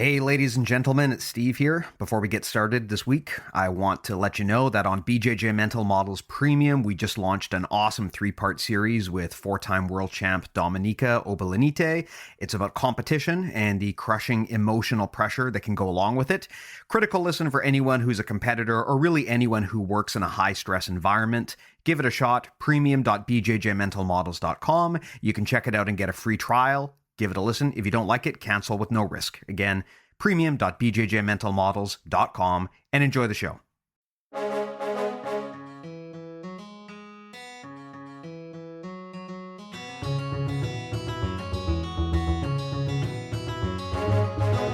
Hey, ladies and gentlemen, it's Steve here. Before we get started this week, I want to let you know that on BJJ Mental Models Premium, we just launched an awesome three-part series with four-time world champ Dominika Obelenite. It's about competition and the crushing emotional pressure that can go along with it. Critical listen for anyone who's a competitor or really anyone who works in a high-stress environment. Give it a shot, premium.bjjmentalmodels.com. You can check it out and get a free trial. Give it a listen. If you don't like it, cancel with no risk. Again, premium.bjjmentalmodels.com, and enjoy the show.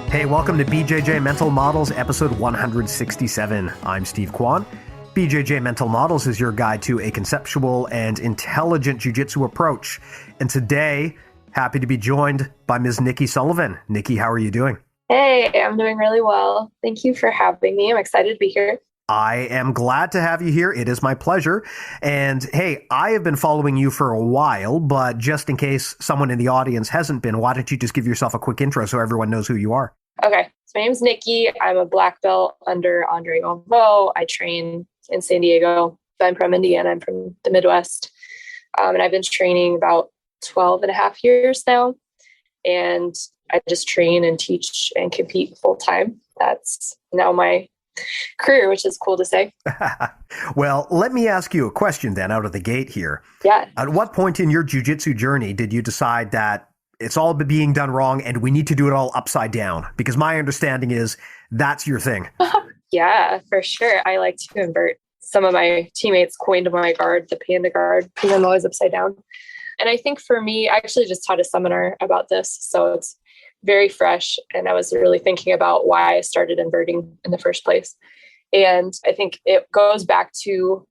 Hey, welcome to BJJ Mental Models, episode 167. I'm Steve Kwan. BJJ Mental Models is your guide to a conceptual and intelligent jiu-jitsu approach. And today, happy to be joined by Ms. Nikki Sullivan. Nikki, how are you doing? Hey, I'm doing really well. Thank you for having me. I'm excited to be here. I am glad to have you here. It is my pleasure. And hey, I have been following you for a while, but just in case someone in the audience hasn't been, why don't you just give yourself a quick intro so everyone knows who you are? Okay. So my name's Nikki. I'm a black belt under André Galvão. I train in San Diego. I'm from Indiana. I'm from the Midwest. And I've been training about 12 and a half years now. And I just train and teach and compete full time. That's now my career, which is cool to say. Well, let me ask you a question then out of the gate here. Yeah. At what point in your jiu-jitsu journey did you decide that it's all being done wrong and we need to do it all upside down? Because my understanding is that's your thing. Yeah, for sure. I like to invert. Some of my teammates coined my guard the Panda Guard because I'm always upside down. And I think for me, I actually just taught a seminar about this. So it's very fresh. And I was really thinking about why I started inverting in the first place. And I think it goes back to,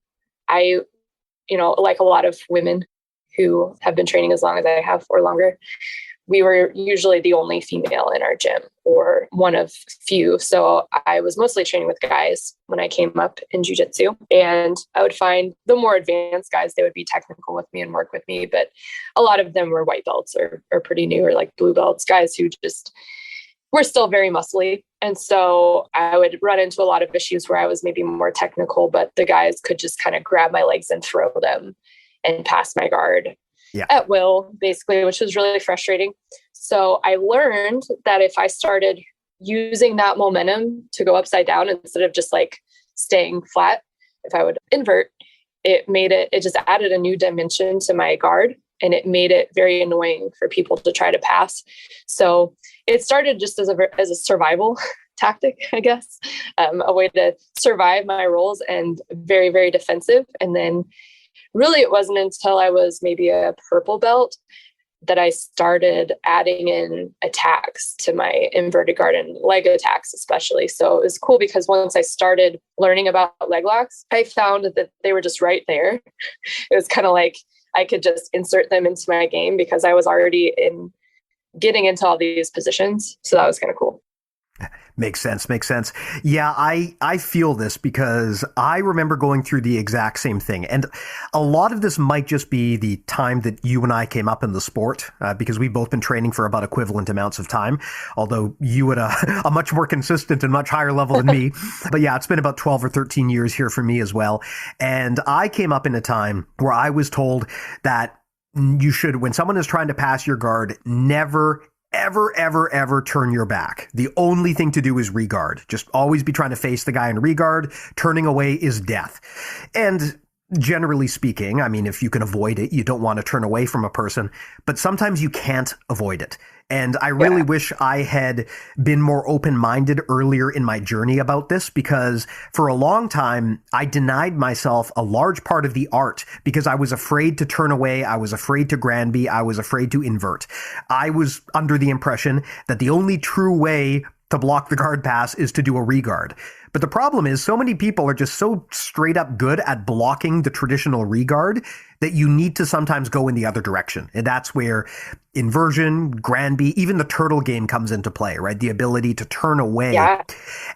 like a lot of women who have been training as long as I have or longer, we were usually the only female in our gym or one of few. So I was mostly training with guys when I came up in jiu-jitsu, and I would find the more advanced guys, they would be technical with me and work with me. But a lot of them were white belts or pretty new or like blue belts, guys who just were still very muscly. And so I would run into a lot of issues where I was maybe more technical, but the guys could just kind of grab my legs and throw them and pass my guard. Yeah. At will, basically, which was really frustrating. So I learned that if I started using that momentum to go upside down instead of just like staying flat, if I would invert, it just added a new dimension to my guard, and it made it very annoying for people to try to pass. So it started just as a survival tactic, I guess, a way to survive my roles and very, very defensive. And then really, it wasn't until I was maybe a purple belt that I started adding in attacks to my inverted guard and leg attacks, especially. So it was cool because once I started learning about Leglocks, I found that they were just right there. It was kind of like I could just insert them into my game because I was already getting into all these positions. So that was kind of cool. Makes sense. Yeah, I feel this because I remember going through the exact same thing. And a lot of this might just be the time that you and I came up in the sport, because we've both been training for about equivalent amounts of time, although you at a much more consistent and much higher level than me. But yeah, it's been about 12 or 13 years here for me as well. And I came up in a time where I was told that you should, when someone is trying to pass your guard, never ever turn your back. The only thing to do is regard. Just always be trying to face the guy in regard. Turning away is death. And generally speaking, I mean, if you can avoid it, you don't want to turn away from a person, but sometimes you can't avoid it. And I really wish I had been more open-minded earlier in my journey about this, because for a long time, I denied myself a large part of the art because I was afraid to turn away. I was afraid to Granby. I was afraid to invert. I was under the impression that the only true way to block the guard pass is to do a regard. But the problem is so many people are just so straight up good at blocking the traditional regard that you need to sometimes go in the other direction. And that's where inversion, Granby, even the turtle game comes into play, right? The ability to turn away. Yeah.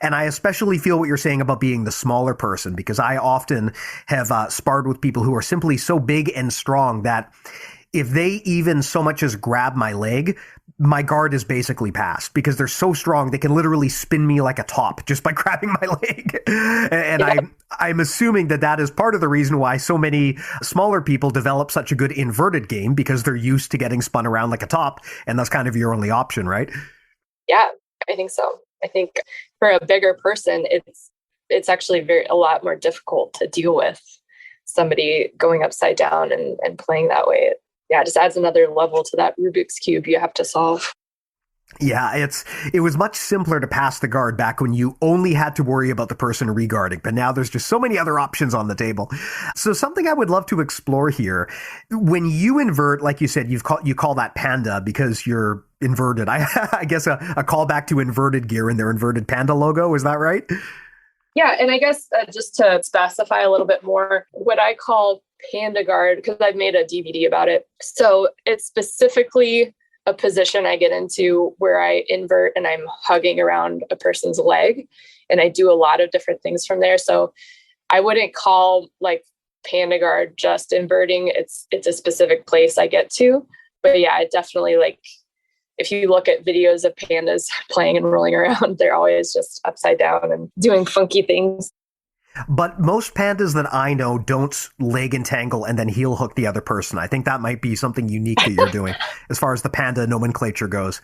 And I especially feel what you're saying about being the smaller person, because I often have sparred with people who are simply so big and strong that if they even so much as grab my leg, my guard is basically passed because they're so strong. They can literally spin me like a top just by grabbing my leg. And Yeah. I'm assuming that is part of the reason why so many smaller people develop such a good inverted game, because they're used to getting spun around like a top. And that's kind of your only option, right? Yeah, I think so. I think for a bigger person, it's actually a lot more difficult to deal with somebody going upside down and playing that way. Yeah, it just adds another level to that Rubik's Cube you have to solve. Yeah, it was much simpler to pass the guard back when you only had to worry about the person regarding, but now there's just so many other options on the table. So something I would love to explore here, when you invert, like you said, you call that Panda because you're inverted. I guess a callback to inverted gear in their inverted Panda logo. Is that right? Yeah, and I guess just to specify a little bit more, what I call Panda Guard, because I've made a DVD about it. So it's specifically a position I get into where I invert and I'm hugging around a person's leg, and I do a lot of different things from there. So I wouldn't call like Panda Guard just inverting. It's a specific place I get to. But yeah, it definitely, like, if you look at videos of pandas playing and rolling around, they're always just upside down and doing funky things. But most pandas that I know don't leg entangle and then heel hook the other person. I think that might be something unique that you're doing as far as the panda nomenclature goes.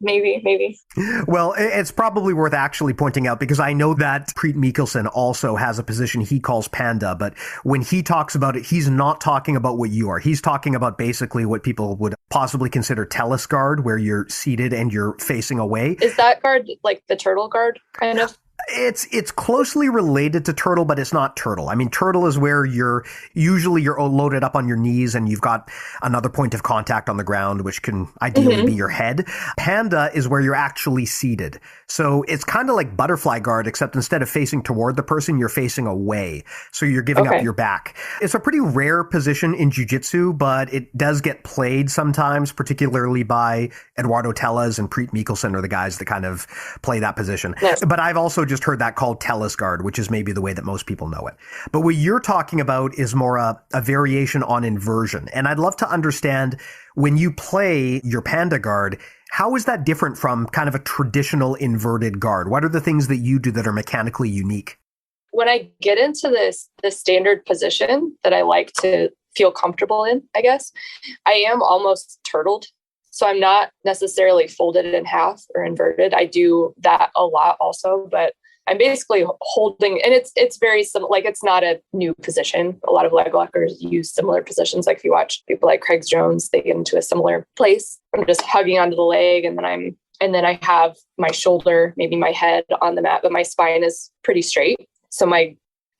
Maybe. Well, it's probably worth actually pointing out, because I know that Preet Mikkelsen also has a position he calls Panda, but when he talks about it, he's not talking about what you are. He's talking about basically what people would possibly consider Tellus guard, where you're seated and you're facing away. Is that guard like the turtle guard, kind of? It's closely related to turtle, but it's not turtle. I mean, turtle is where you're loaded up on your knees and you've got another point of contact on the ground, which can ideally be your head. Panda is where you're actually seated. So it's kind of like butterfly guard, except instead of facing toward the person, you're facing away. So you're giving up your back. It's a pretty rare position in jiu-jitsu, but it does get played sometimes, particularly by Eduardo Tellez and Preet Mikkelsen are the guys that kind of play that position. Yes. But I've also just heard that called Tellus guard, which is maybe the way that most people know it. But what you're talking about is more a variation on inversion. And I'd love to understand, when you play your Panda guard, how is that different from kind of a traditional inverted guard? What are the things that you do that are mechanically unique? When I get into the standard position that I like to feel comfortable in, I guess, I am almost turtled. So I'm not necessarily folded in half or inverted. I do that a lot also, but I'm basically holding, and it's very similar. Like, it's not a new position. A lot of leg lockers use similar positions. Like if you watch people like Craig Jones, they get into a similar place. I'm just hugging onto the leg, and then I have my shoulder, maybe my head on the mat, but my spine is pretty straight. So my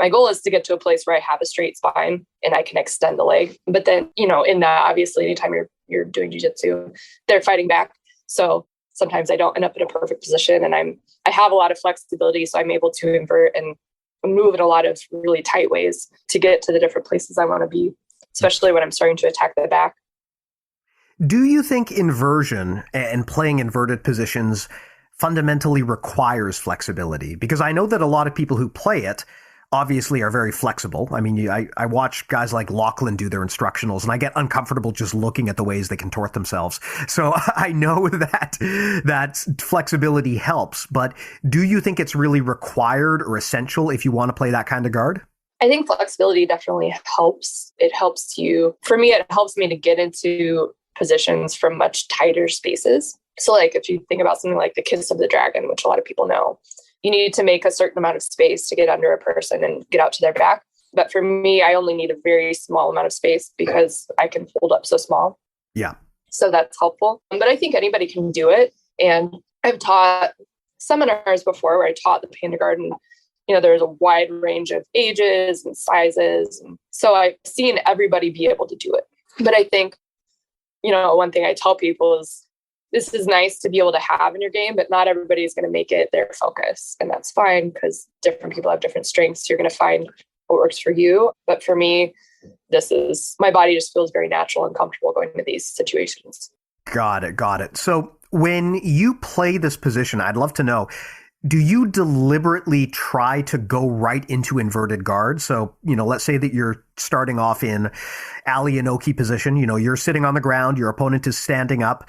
goal is to get to a place where I have a straight spine and I can extend the leg. But then, in that, obviously, anytime you're doing jiu-jitsu, they're fighting back. So sometimes I don't end up in a perfect position, and I have a lot of flexibility. So I'm able to invert and move in a lot of really tight ways to get to the different places I want to be, especially when I'm starting to attack the back. Do you think inversion and playing inverted positions fundamentally requires flexibility? Because I know that a lot of people who play it obviously are very flexible. I mean, I watch guys like Lachlan do their instructionals, and I get uncomfortable just looking at the ways they contort themselves. So I know that flexibility helps, but do you think it's really required or essential if you want to play that kind of guard? I think flexibility definitely helps. It helps you. For me, it helps me to get into positions from much tighter spaces. So like if you think about something like the Kiss of the Dragon, which a lot of people know, you need to make a certain amount of space to get under a person and get out to their back. But for me, I only need a very small amount of space because I can fold up so small. Yeah. So that's helpful. But I think anybody can do it. And I've taught seminars before where I taught the Panda Guard, and there's a wide range of ages and sizes. And so I've seen everybody be able to do it. But I think, one thing I tell people is, this is nice to be able to have in your game, but not everybody is going to make it their focus. And that's fine, because different people have different strengths. You're going to find what works for you. But for me, my body just feels very natural and comfortable going into these situations. Got it. So when you play this position, I'd love to know, Do you deliberately try to go right into inverted guard? So, let's say that you're starting off in Ali Inoki position. You're sitting on the ground, your opponent is standing up.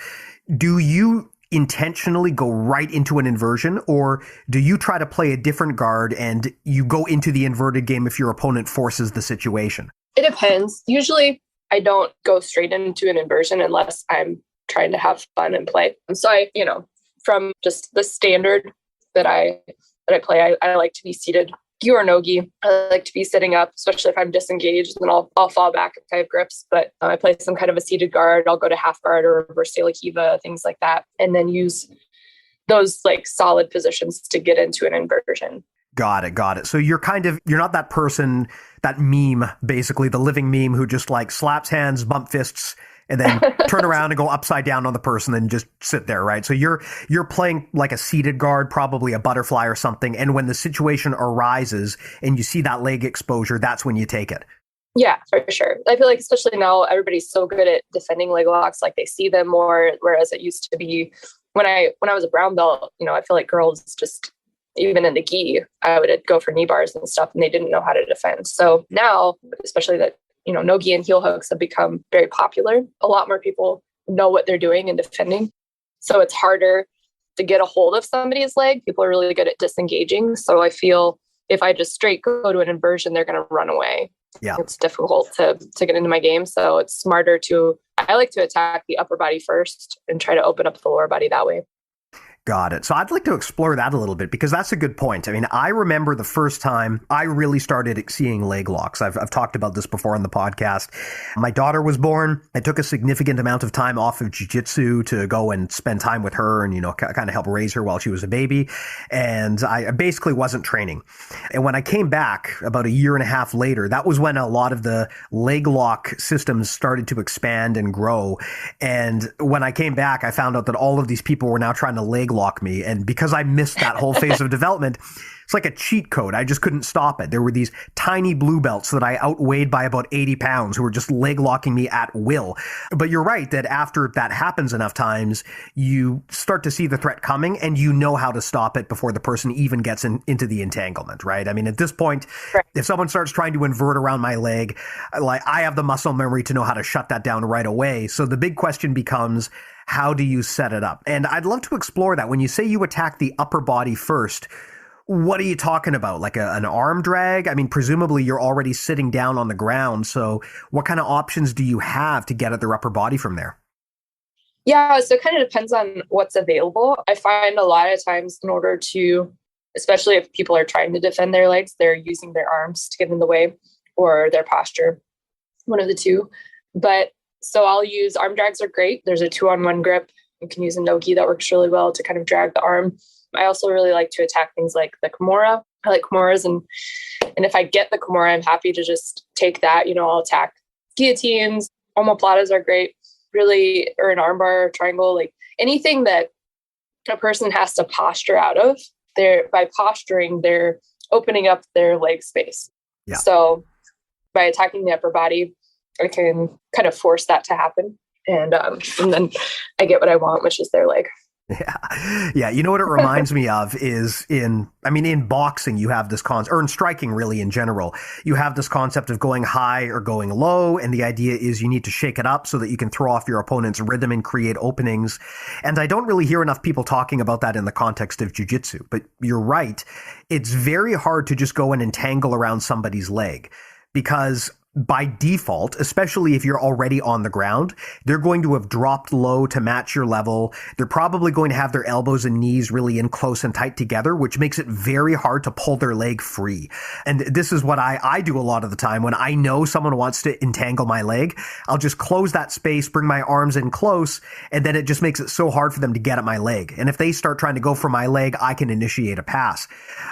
Do you intentionally go right into an inversion, or do you try to play a different guard and you go into the inverted game if your opponent forces the situation? It depends. Usually I don't go straight into an inversion unless I'm trying to have fun and play. And so from just the standard that I play, I like to be seated gi or no-gi. I like to be sitting up, especially if I'm disengaged, then I'll fall back if I have grips. But I play some kind of a seated guard. I'll go to half guard or reverse tail kiva, things like that, and then use those like solid positions to get into an inversion. Got it. So you're not that person, that meme, basically the living meme who just like slaps hands, bump fists, and then turn around and go upside down on the person and just sit there, right? So you're playing like a seated guard, probably a butterfly or something. And when the situation arises and you see that leg exposure, that's when you take it. Yeah, for sure. I feel like especially now everybody's so good at defending Leglocks, like they see them more, whereas it used to be when I was a brown belt, I feel like girls just, even in the gi, I would go for knee bars and stuff and they didn't know how to defend. So now, especially that, no-gi and heel hooks have become very popular. A lot more people know what they're doing and defending. So it's harder to get a hold of somebody's leg. People are really good at disengaging. So I feel if I just straight go to an inversion, they're going to run away. Yeah. It's difficult to get into my game. So it's smarter I like to attack the upper body first and try to open up the lower body that way. Got it. So I'd like to explore that a little bit because that's a good point. I mean, I remember the first time I really started seeing leg locks. I've talked about this before on the podcast. My daughter was born. I took a significant amount of time off of jiu-jitsu to go and spend time with her and, kind of help raise her while she was a baby. And I basically wasn't training. And when I came back about a year and a half later, that was when a lot of the leg lock systems started to expand and grow. And when I came back, I found out that all of these people were now trying to leg lock me. And because I missed that whole phase of development, it's like a cheat code. I just couldn't stop it. There were these tiny blue belts that I outweighed by about 80 pounds who were just leg locking me at will. But you're right that after that happens enough times, you start to see the threat coming and you know how to stop it before the person even gets into the entanglement, right? I mean, at this point, right, if someone starts trying to invert around my leg, like I have the muscle memory to know how to shut that down right away. So the big question becomes, how do you set it up? And I'd love to explore that. When you say you attack the upper body first, what are you talking about? Like an arm drag? I mean, presumably you're already sitting down on the ground. So what kind of options do you have to get at their upper body from there? Yeah, so it kind of depends on what's available. I find a lot of times in order to, especially if people are trying to defend their legs, they're using their arms to get in the way or their posture, one of the two. But so I'll use arm drags are great. There's a 2-on-1 grip. You can use a no-gi that works really well to kind of drag the arm. I also really like to attack things like the Kimura. I like Kimuras, and if I get the Kimura, I'm happy to just take that. I'll attack guillotines. Omoplatas are great, really, or an armbar, triangle, like anything that a person has to posture out of. By posturing, they're opening up their leg space. Yeah. So by attacking the upper body, I can kind of force that to happen, and then I get what I want, which is their leg. Yeah. You know what it reminds me of is in boxing, you have this concept, or in striking really in general, you have this concept of going high or going low. And the idea is you need to shake it up so that you can throw off your opponent's rhythm and create openings. And I don't really hear enough people talking about that in the context of jiu-jitsu, but you're right. It's very hard to just go and entangle around somebody's leg because by default, especially if you're already on the ground, they're going to have dropped low to match your level. They're probably going to have their elbows and knees really in close and tight together, which makes it very hard to pull their leg free. And this is what I do a lot of the time. When I know someone wants to entangle my leg, I'll just close that space, bring my arms in close, and then it just makes it so hard for them to get at my leg. And if they start trying to go for my leg, I can initiate a pass.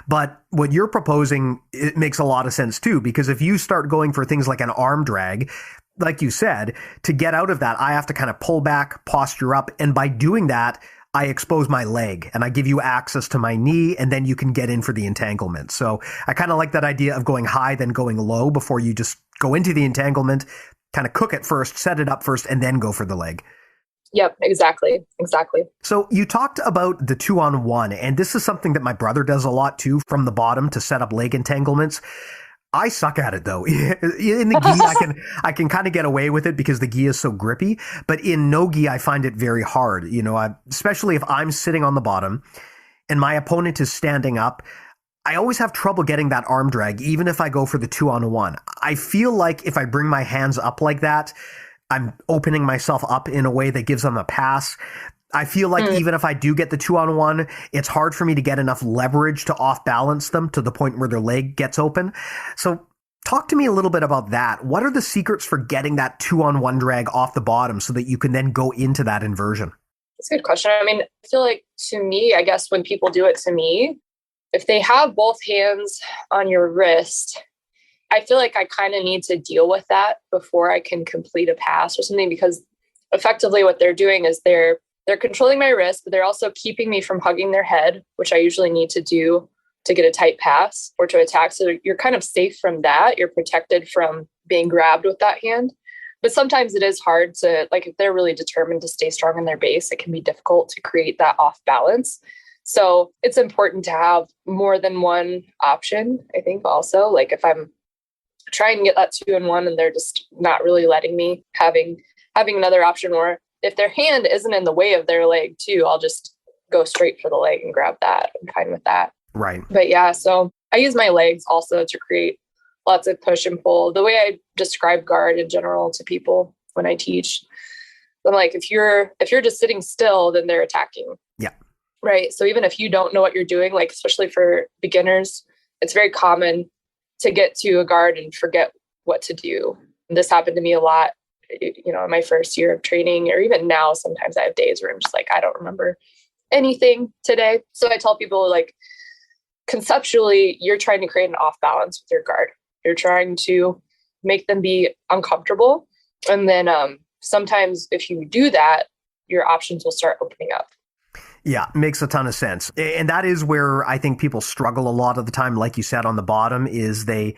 But what you're proposing, it makes a lot of sense too, because if you start going for things like an arm drag, like you said, to get out of that, I have to kind of pull back, posture up. And by doing that, I expose my leg and I give you access to my knee, and then you can get in for the entanglement. So I kind of like that idea of going high, then going low before you just go into the entanglement, kind of cook it first, set it up first, and then go for the leg. Yep, exactly. Exactly. So you talked about the 2-on-1, and this is something that my brother does a lot too, from the bottom to set up leg entanglements. I suck at it though. In the gi, I can kind of get away with it because the gi is so grippy, but in no gi, I find it very hard. Especially if I'm sitting on the bottom and my opponent is standing up. I always have trouble getting that arm drag, even if I go for the 2-on-1. I feel like if I bring my hands up like that, I'm opening myself up in a way that gives them a pass. I feel like even if I do get the 2-on-1, it's hard for me to get enough leverage to off balance them to the point where their leg gets open. So talk to me a little bit about that. What are the secrets for getting that 2-on-1 drag off the bottom so that you can then go into that inversion? That's a good question. I mean, I feel like to me, I guess when people do it to me, if they have both hands on your wrist, I feel like I kind of need to deal with that before I can complete a pass or something, because effectively what they're doing is they're controlling my wrist, but they're also keeping me from hugging their head, which I usually need to do to get a tight pass or to attack. So you're kind of safe from that. You're protected from being grabbed with that hand. But sometimes it is hard to, like, if they're really determined to stay strong in their base, it can be difficult to create that off balance. So it's important to have more than one option, I think also. Like if I'm trying to get that 2-on-1 and they're just not really letting me, having another option, or if their hand isn't in the way of their leg too, I'll just go straight for the leg and grab that. I'm fine with that. Right. But yeah, so I use my legs also to create lots of push and pull. The way I describe guard in general to people when I teach, I'm like, if you're just sitting still, then they're attacking. Yeah. Right. So even if you don't know what you're doing, like especially for beginners, it's very common to get to a guard and forget what to do. And this happened to me a lot, in my first year of training, or even now, sometimes I have days where I'm just like, I don't remember anything today. So I tell people, like, conceptually, you're trying to create an off balance with your guard. You're trying to make them be uncomfortable. And then sometimes if you do that, your options will start opening up. Yeah, makes a ton of sense. And that is where I think people struggle a lot of the time, like you said, on the bottom, is they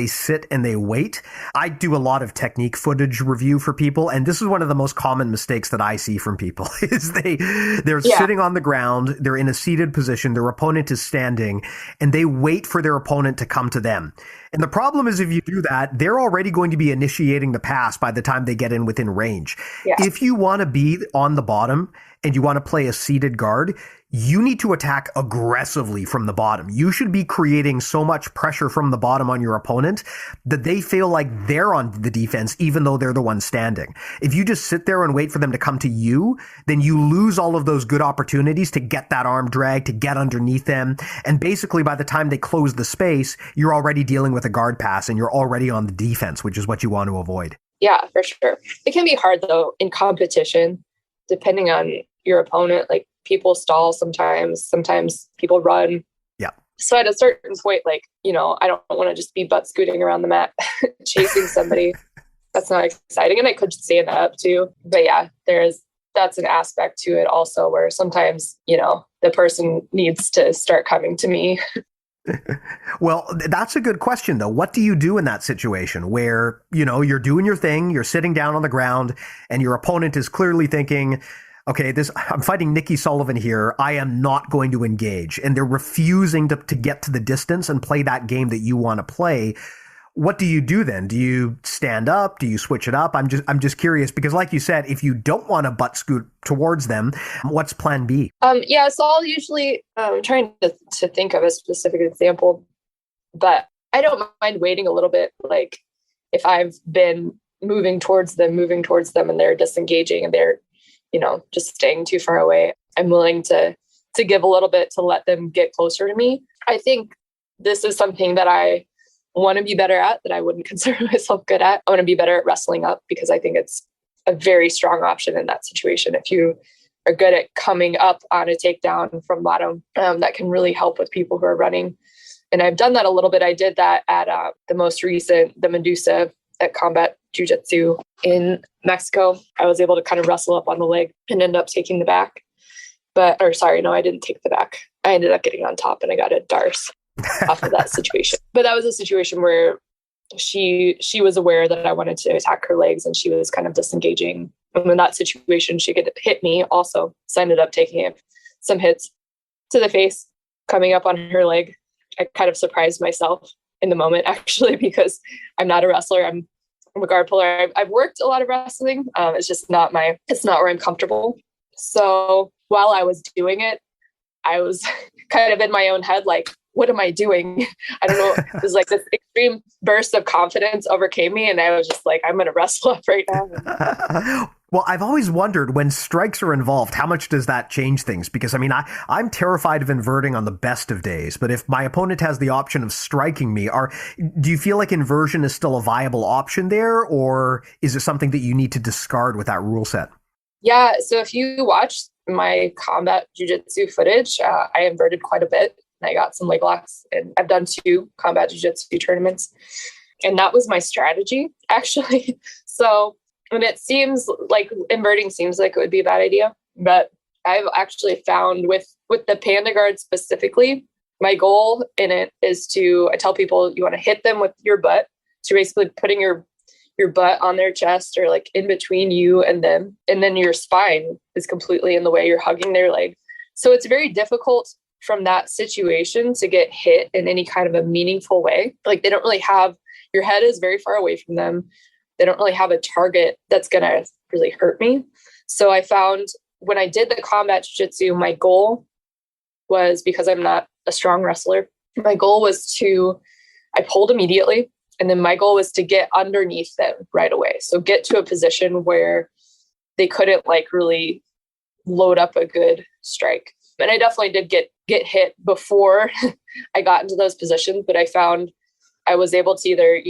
sit and they wait. I do a lot of technique footage review for people, and this is one of the most common mistakes that I see from people is they're sitting on the ground, they're in a seated position, their opponent is standing, and they wait for their opponent to come to them. And the problem is, if you do that, they're already going to be initiating the pass by the time they get in within range. Yeah. If you want to be on the bottom and you want to play a seated guard, you need to attack aggressively from the bottom. You should be creating so much pressure from the bottom on your opponent that they feel like they're on the defense, even though they're the one standing. If you just sit there and wait for them to come to you, then you lose all of those good opportunities to get that arm drag, to get underneath them. And basically, by the time they close the space, you're already dealing with a guard pass and you're already on the defense, which is what you want to avoid. Yeah, for sure. It can be hard, though, in competition, depending on your opponent. Like, people stall sometimes people run. Yeah. So at a certain point, like, I don't want to just be butt scooting around the mat chasing somebody. That's not exciting. And I could stand up too. But yeah, that's an aspect to it also, where sometimes, the person needs to start coming to me. Well, that's a good question, though. What do you do in that situation where, you're doing your thing, you're sitting down on the ground, and your opponent is clearly thinking, okay, I'm fighting Nikki Sullivan here. I am not going to engage. And they're refusing to get to the distance and play that game that you want to play. What do you do then? Do you stand up? Do you switch it up? I'm just curious, because like you said, if you don't want to butt scoot towards them, what's plan B? Yeah, so I'll usually, I'm trying to think of a specific example, but I don't mind waiting a little bit. Like if I've been moving towards them and they're disengaging and they're, just staying too far away, I'm willing to give a little bit to let them get closer to me. I think this is something that I want to be better at, that I wouldn't consider myself good at. I want to be better at wrestling up, because I think it's a very strong option in that situation. If you are good at coming up on a takedown from bottom, that can really help with people who are running. And I've done that a little bit. I did that at the most recent, the Medusa at Combat Jiu-Jitsu in Mexico. I was able to kind of wrestle up on the leg and end up taking the back. I didn't take the back. I ended up getting on top and I got a darce off of that situation. But that was a situation where she was aware that I wanted to attack her legs and she was kind of disengaging And in that situation, she could hit me also. So I ended up taking some hits to the face, coming up on her leg. I kind of surprised myself in the moment, actually, because I'm not a wrestler. I'm a guard puller. I've worked a lot of wrestling. It's just it's not where I'm comfortable. So while I was doing it, I was kind of in my own head, like, what am I doing? I don't know. It was like this extreme burst of confidence overcame me. And I was just like, I'm going to wrestle up right now. Well, I've always wondered when strikes are involved, how much does that change things? Because I mean, I'm terrified of inverting on the best of days, but if my opponent has the option of striking me, do you feel like inversion is still a viable option there, or is it something that you need to discard with that rule set? Yeah. So if you watch my combat jiu-jitsu footage, I inverted quite a bit. And I got some Leglocks, and I've done 2 combat jiu-jitsu tournaments. And that was my strategy, actually. So, and it seems like inverting seems like it would be a bad idea, but I've actually found with the Panda Guard specifically, my goal in it is I tell people you want to hit them with your butt. So you're basically putting your butt on their chest or like in between you and them. And then your spine is completely in the way. You're hugging their leg. So it's very difficult from that situation to get hit in any kind of a meaningful way. Like they don't really have, your head is very far away from them. They don't really have a target that's going to really hurt me. So I found when I did the combat jiu-jitsu, my goal was, because I'm not a strong wrestler, my goal was I pulled immediately. And then my goal was to get underneath them right away. So get to a position where they couldn't like really load up a good strike. And I definitely did get hit before I got into those positions, but I found I was able to either,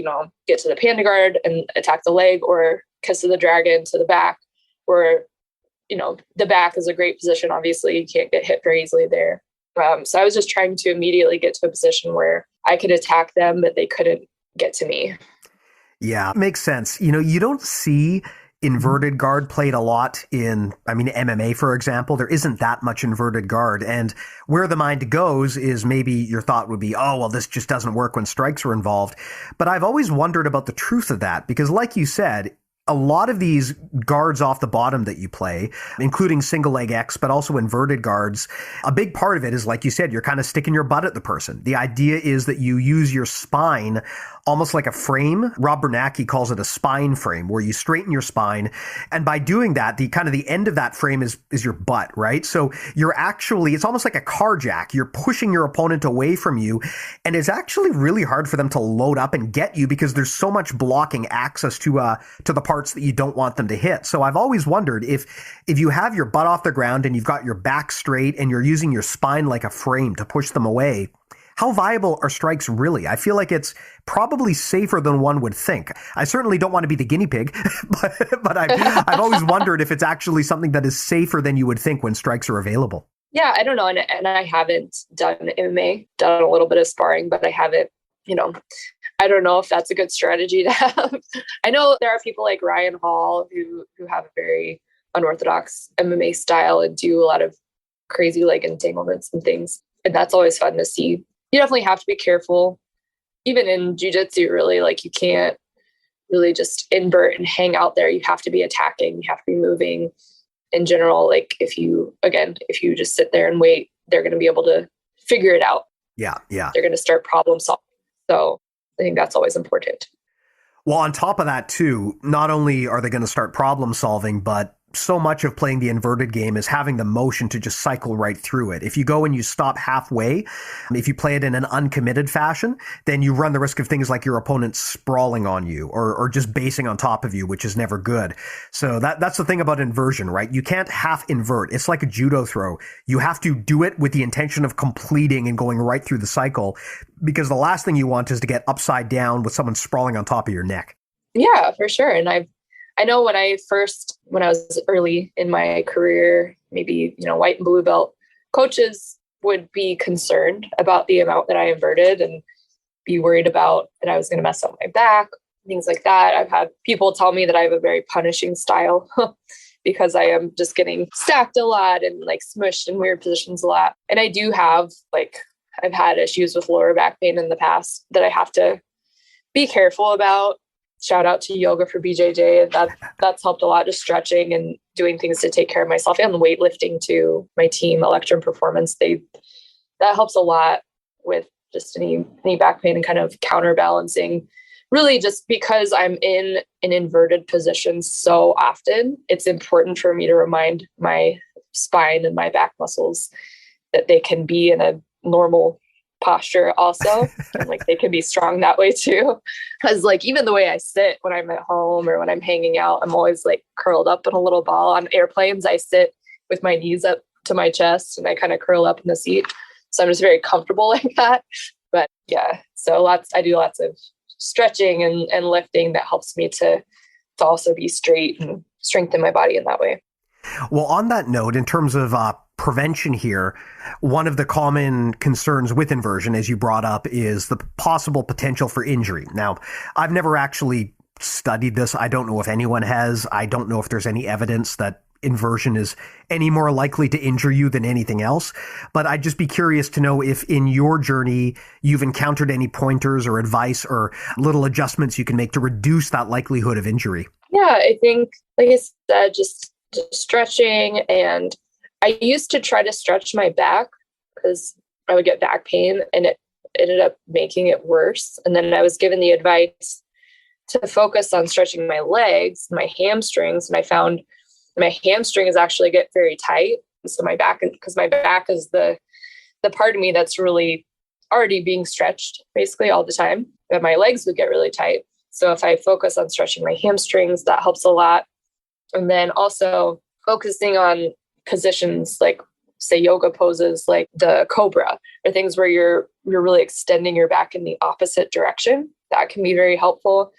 get to the Panda Guard and attack the leg, or Kiss of the Dragon to the back, or, the back is a great position. Obviously, you can't get hit very easily there. So I was just trying to immediately get to a position where I could attack them, but they couldn't get to me. Yeah, makes sense. You don't see inverted guard played a lot in MMA, for example. There isn't that much inverted guard. And where the mind goes is maybe your thought would be, oh, well, this just doesn't work when strikes are involved. But I've always wondered about the truth of that, because like you said, a lot of these guards off the bottom that you play, including single leg X, but also inverted guards, a big part of it is, like you said, you're kind of sticking your butt at the person. The idea is that you use your spine almost like a frame. Rob Bernanke calls it a spine frame, where you straighten your spine. And by doing that, the end of that frame is your butt, right? So it's almost like a car jack. You're pushing your opponent away from you. And it's actually really hard for them to load up and get you, because there's so much blocking access to the parts that you don't want them to hit. So I've always wondered if you have your butt off the ground and you've got your back straight and you're using your spine like a frame to push them away, how viable are strikes really? I feel like it's probably safer than one would think. I certainly don't want to be the guinea pig, but I've always wondered if it's actually something that is safer than you would think when strikes are available. Yeah, I don't know. And I haven't done MMA, done a little bit of sparring, but I haven't, I don't know if that's a good strategy to have. I know there are people like Ryan Hall who have a very unorthodox MMA style and do a lot of crazy leg entanglements and things. And that's always fun to see. You definitely have to be careful. Even in jiu-jitsu, really, like you can't really just invert and hang out there. You have to be attacking. You have to be moving. In general, like if you just sit there and wait, they're going to be able to figure it out. Yeah. They're going to start problem solving. So I think that's always important. Well, on top of that, too, not only are they going to start problem solving, but so much of playing the inverted game is having the motion to just cycle right through it. If you go and you stop halfway, if you play it in an uncommitted fashion, then you run the risk of things like your opponent sprawling on you or just basing on top of you, which is never good. So that's the thing about inversion, right? You can't half invert. It's like a judo throw. You have to do it with the intention of completing and going right through the cycle, because the last thing you want is to get upside down with someone sprawling on top of your neck. Yeah, for sure. And I know when I was early in my career, maybe, white and blue belt, coaches would be concerned about the amount that I inverted and be worried about that I was going to mess up my back, things like that. I've had people tell me that I have a very punishing style because I am just getting stacked a lot and like smushed in weird positions a lot. And I do have I've had issues with lower back pain in the past that I have to be careful about. shout out to Yoga for BJJ. That's helped a lot, just stretching and doing things to take care of myself, and weightlifting too. My team, Electrum Performance, that helps a lot with just any back pain and kind of counterbalancing. Really, just because I'm in an inverted position so often, it's important for me to remind my spine and my back muscles that they can be in a normal posture also. And like they can be strong that way too. Because like even the way I sit when I'm at home or when I'm hanging out, I'm always like curled up in a little ball. On airplanes, I sit with my knees up to my chest and I kind of curl up in the seat. So I'm just very comfortable like that. But yeah, so I do lots of stretching and lifting that helps me to also be straight and strengthen my body in that way. Well, on that note, in terms of prevention here, one of the common concerns with inversion, as you brought up, is the possible potential for injury. Now, I've never actually studied this. I don't know if anyone has. I don't know if there's any evidence that inversion is any more likely to injure you than anything else. But I'd just be curious to know if in your journey, you've encountered any pointers or advice or little adjustments you can make to reduce that likelihood of injury. Yeah, I think, like I said, just stretching. And I used to try to stretch my back because I would get back pain, and it ended up making it worse. And then I was given the advice to focus on stretching my legs, my hamstrings. And I found my hamstrings actually get very tight. So my back, because my back is the part of me that's really already being stretched basically all the time, but my legs would get really tight. So if I focus on stretching my hamstrings, that helps a lot. And then also focusing on positions like, say, yoga poses like the cobra, or things where you're really extending your back in the opposite direction. That can be very helpful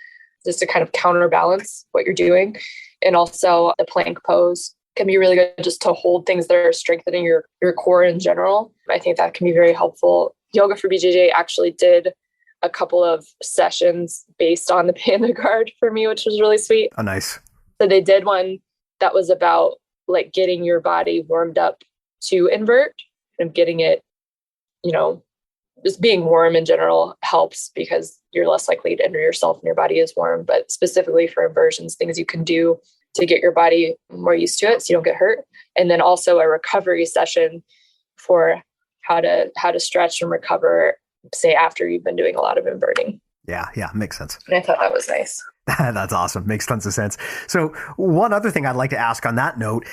just to kind of counterbalance what you're doing. And also the plank pose can be really good just to hold things that are strengthening your core in general. I think that can be very helpful. Yoga for BJJ actually did a couple of sessions based on the Panda Guard for me, which was really sweet. Oh, nice. So they did one that was about like getting your body warmed up to invert, and getting it, just being warm in general helps because you're less likely to injure yourself when your body is warm. But specifically for inversions, things you can do to get your body more used to it so you don't get hurt. And then also a recovery session for how to stretch and recover, say, after you've been doing a lot of inverting. Yeah, makes sense. And I thought that was nice. That's awesome. Makes tons of sense. So one other thing I'd like to ask on that note,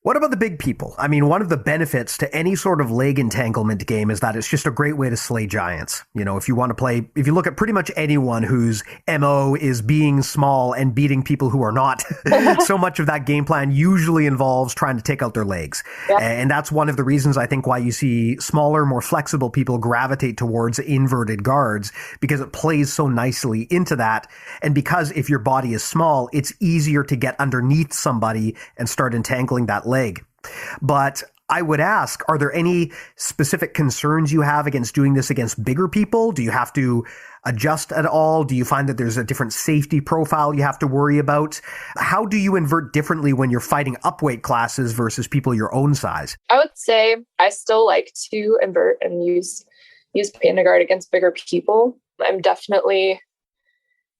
what about the big people? I mean, one of the benefits to any sort of leg entanglement game is that it's just a great way to slay giants. If you want to play, if you look at pretty much anyone whose MO is being small and beating people who are not, so much of that game plan usually involves trying to take out their legs. Yep. And that's one of the reasons I think why you see smaller, more flexible people gravitate towards inverted guards, because it plays so nicely into that. And because if your body is small, it's easier to get underneath somebody and start entangling that leg. But I would ask, are there any specific concerns you have against doing this against bigger people? Do you have to adjust at all? Do you find that there's a different safety profile you have to worry about? How do you invert differently when you're fighting upweight classes versus people your own size? I would say I still like to invert and use Panda Guard against bigger people. I'm definitely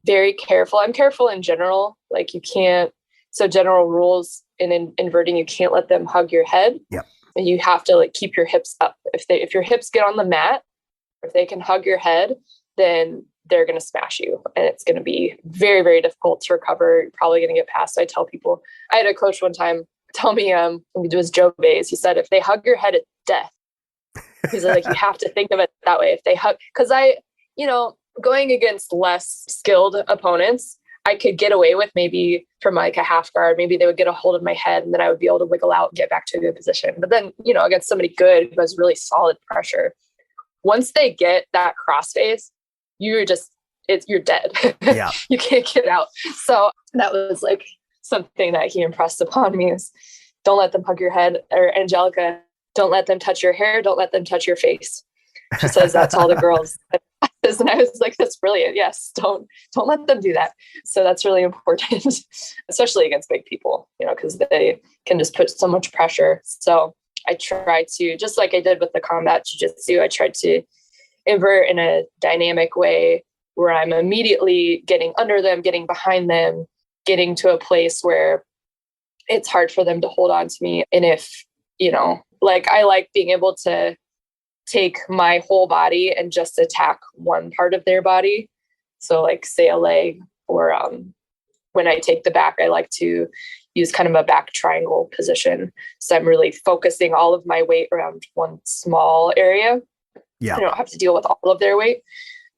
very careful. I'm careful in general. Like general rules in inverting, you can't let them hug your head. Yep. And you have to like keep your hips up. If your hips get on the mat, if they can hug your head, then they're going to smash you. And it's going to be very, very difficult to recover. You're probably going to get past. So I tell people, I had a coach one time tell me, it was Joe Bays. He said, if they hug your head, it's death. He's like, you have to think of it that way. If they hug, because going against less skilled opponents, I could get away with maybe from like a half guard, maybe they would get a hold of my head and then I would be able to wiggle out and get back to a good position. But then, against somebody good who has really solid pressure, once they get that crossface, you're dead. Yeah. You can't get out. So that was like something that he impressed upon me is don't let them hug your head, or Angelica, don't let them touch your hair. Don't let them touch your face. She says that to all the girls. And I was like, that's brilliant. Yes. Don't let them do that. So that's really important, especially against big people, because they can just put so much pressure. So I try to, just like I did with the combat jiu-jitsu, I tried to invert in a dynamic way where I'm immediately getting under them, getting behind them, getting to a place where it's hard for them to hold on to me. And if, like I like being able to take my whole body and just attack one part of their body. So like say a leg, or when I take the back, I like to use kind of a back triangle position. So I'm really focusing all of my weight around one small area. Yeah. I don't have to deal with all of their weight.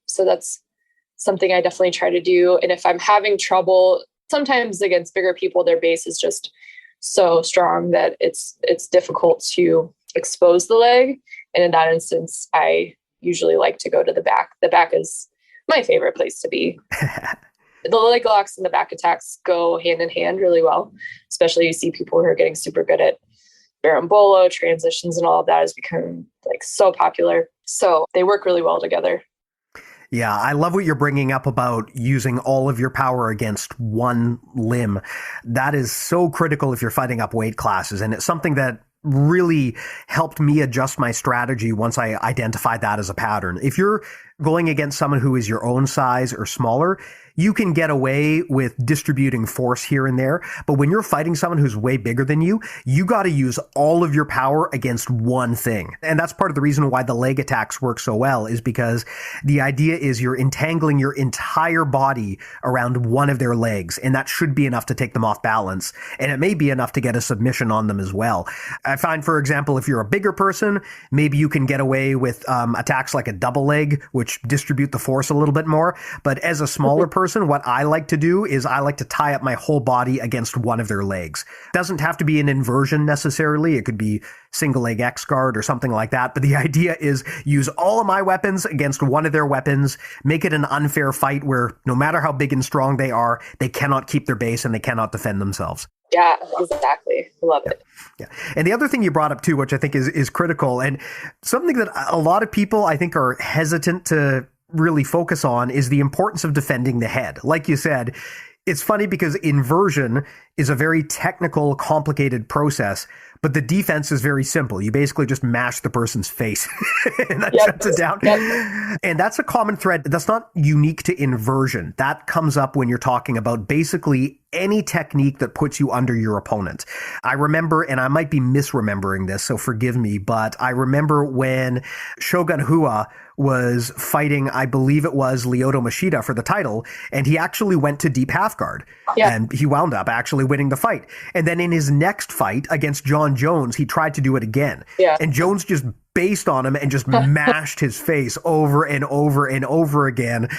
So that's something I definitely try to do. And if I'm having trouble, sometimes against bigger people, their base is just so strong that it's difficult to expose the leg. And in that instance, I usually like to go to the back. The back is my favorite place to be. The leg locks and the back attacks go hand in hand really well, especially you see people who are getting super good at Berimbolo, transitions, and all of that has become like so popular. So they work really well together. Yeah, I love what you're bringing up about using all of your power against one limb. That is so critical if you're fighting up weight classes. And it's something that really helped me adjust my strategy once I identified that as a pattern. If you're going against someone who is your own size or smaller, you can get away with distributing force here and there. But when you're fighting someone who's way bigger than you got to use all of your power against one thing. And that's part of the reason why the leg attacks work so well, is because the idea is you're entangling your entire body around one of their legs. And that should be enough to take them off balance. And it may be enough to get a submission on them as well. I find, for example, if you're a bigger person, maybe you can get away with attacks like a double leg, which distribute the force a little bit more. But as a smaller person, what I like to do is I like to tie up my whole body against one of their legs. Doesn't have to be an inversion necessarily. It could be single leg X guard or something like that. But the idea is use all of my weapons against one of their weapons, make it an unfair fight where no matter how big and strong they are, they cannot keep their base and they cannot defend themselves. Yeah, exactly. Love it. Yeah. And the other thing you brought up too, which I think is critical and something that a lot of people I think are hesitant to really focus on, is the importance of defending the head. Like you said, it's funny because inversion is a very technical, complicated process, but the defense is very simple. You basically just mash the person's face and that shuts it down. Yep. And that's a common thread. That's not unique to inversion. That comes up when you're talking about basically any technique that puts you under your opponent. I remember, and I might be misremembering this, so forgive me, but I remember when Shogun Hua was fighting, I believe it was Lyoto Machida for the title, and he actually went to deep half guard. Yeah. And he wound up actually winning the fight. And then in his next fight against John Jones, he tried to do it again. Yeah. And Jones just based on him and just mashed his face over and over and over again.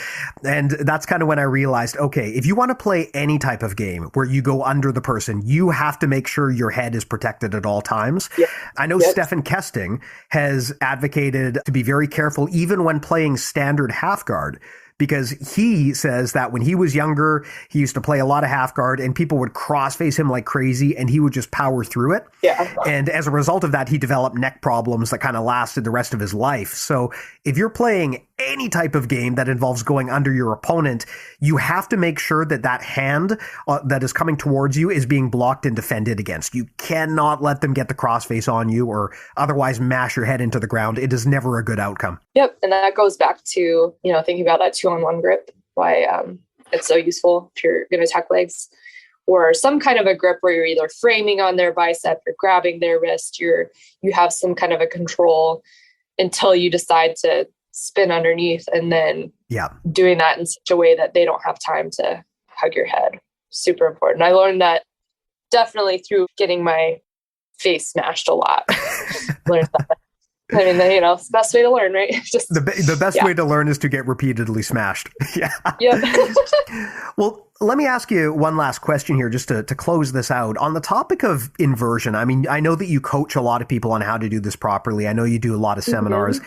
And that's kind of when I realized, okay, if you want to play any type of game where you go under the person, you have to make sure your head is protected at all times. Yep. I know Stefan Kesting has advocated to be very careful even when playing standard half guard, because he says that when he was younger, he used to play a lot of half guard and people would crossface him like crazy and he would just power through it. Yeah. And as a result of that, he developed neck problems that kind of lasted the rest of his life. So if you're playing any type of game that involves going under your opponent, you have to make sure that that hand that is coming towards you is being blocked and defended against. You cannot let them get the crossface on you or otherwise mash your head into the ground. It is never a good outcome. Yep. And that goes back to, thinking about that 2-on-1 grip, why it's so useful if you're going to attack legs, or some kind of a grip where you're either framing on their bicep, you're grabbing their wrist, you have some kind of a control until you decide to spin underneath, and then doing that in such a way that they don't have time to hug your head. Super important. I learned that definitely through getting my face smashed a lot. Learned that. I mean, it's the best way to learn, right? Just the best way to learn is to get repeatedly smashed. Yeah. Yep. Well, let me ask you one last question here just to close this out. On the topic of inversion, I mean, I know that you coach a lot of people on how to do this properly. I know you do a lot of seminars.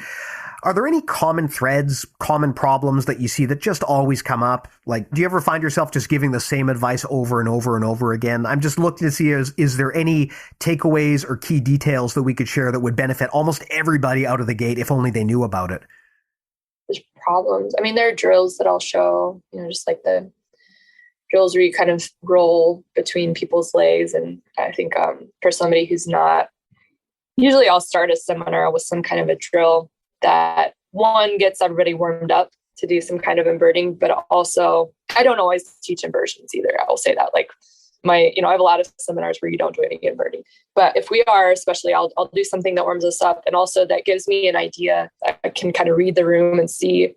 Are there any common threads, common problems that you see that just always come up? Like, do you ever find yourself just giving the same advice over and over and over again? I'm just looking to see, is there any takeaways or key details that we could share that would benefit almost everybody out of the gate if only they knew about it? There's problems. I mean, there are drills that I'll show, just like the drills where you kind of roll between people's legs. And I think for somebody who's not, usually I'll start a seminar with some kind of a drill that one gets everybody warmed up to do some kind of inverting, but also I don't always teach inversions either. I will say that, like, I have a lot of seminars where you don't do any inverting, but if we are, especially I'll do something that warms us up. And also that gives me an idea. I can kind of read the room and see,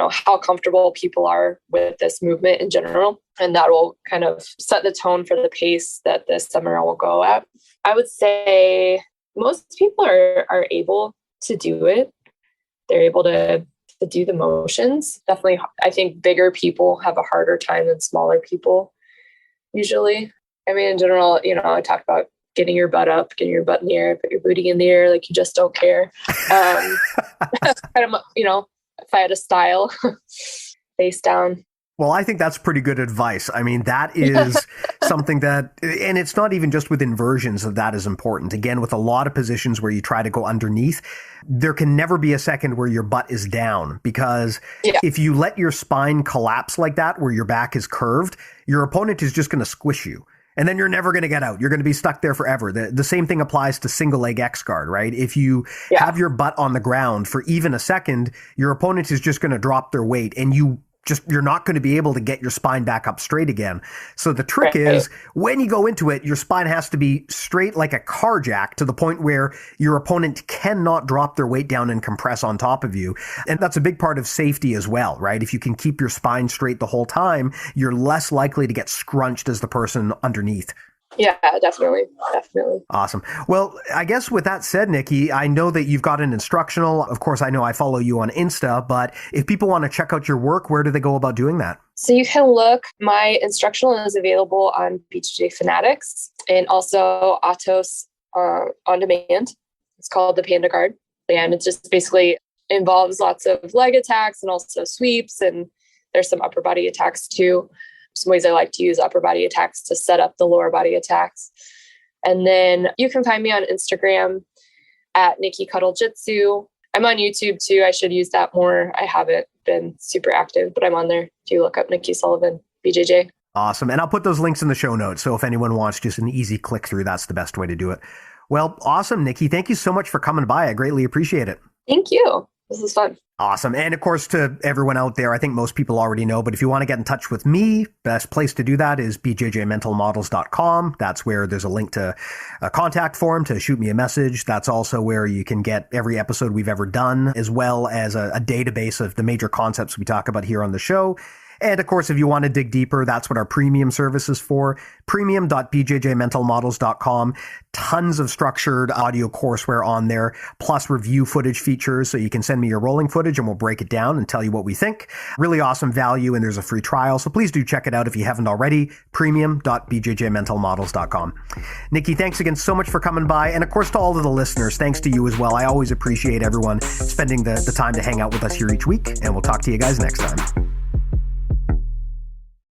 how comfortable people are with this movement in general. And that will kind of set the tone for the pace that this seminar will go at. I would say most people are able to do it. They're able to do the motions. Definitely, I think bigger people have a harder time than smaller people. Usually, I mean, in general, I talk about getting your butt up, getting your butt in the air, put your booty in the air, like you just don't care. Kind of, if I had a style, face down. Well, I think that's pretty good advice. I mean, that is something that, and it's not even just with inversions that is important. Again, with a lot of positions where you try to go underneath, there can never be a second where your butt is down, because if you let your spine collapse like that, where your back is curved, your opponent is just going to squish you. And then you're never going to get out. You're going to be stuck there forever. The same thing applies to single leg X guard, right? If you have your butt on the ground for even a second, your opponent is just going to drop their weight, and you're not going to be able to get your spine back up straight again. So the trick is, when you go into it, your spine has to be straight like a car jack, to the point where your opponent cannot drop their weight down and compress on top of you. And that's a big part of safety as well, right? If you can keep your spine straight the whole time, you're less likely to get scrunched as the person underneath. Yeah, definitely. Awesome. Well, I guess with that said, Nikki, I know that you've got an instructional. Of course, I know I follow you on Insta, but if people want to check out your work, where do they go about doing that? So you can look, my instructional is available on BJJ Fanatics and also Atos on demand. It's called the Panda Guard. And it just basically involves lots of leg attacks and also sweeps. And there's some upper body attacks too. Some ways I like to use upper body attacks to set up the lower body attacks. And then you can find me on Instagram at Nikki Cuddle Jitsu. I'm on YouTube too. I should use that more. I haven't been super active, but I'm on there. If you look up Nikki Sullivan, BJJ. Awesome. And I'll put those links in the show notes. So if anyone wants just an easy click through, that's the best way to do it. Well, awesome, Nikki. Thank you so much for coming by. I greatly appreciate it. Thank you. This is fun. Awesome. And of course, to everyone out there, I think most people already know, but if you want to get in touch with me, best place to do that is bjjmentalmodels.com. That's where there's a link to a contact form to shoot me a message. That's also where you can get every episode we've ever done, as well as a database of the major concepts we talk about here on the show. And of course, if you want to dig deeper, that's what our premium service is for. Premium.bjjmentalmodels.com. Tons of structured audio courseware on there, plus review footage features. So you can send me your rolling footage and we'll break it down and tell you what we think. Really awesome value, and there's a free trial. So please do check it out if you haven't already. Premium.bjjmentalmodels.com. Nikki, thanks again so much for coming by. And of course, to all of the listeners, thanks to you as well. I always appreciate everyone spending the time to hang out with us here each week. And we'll talk to you guys next time.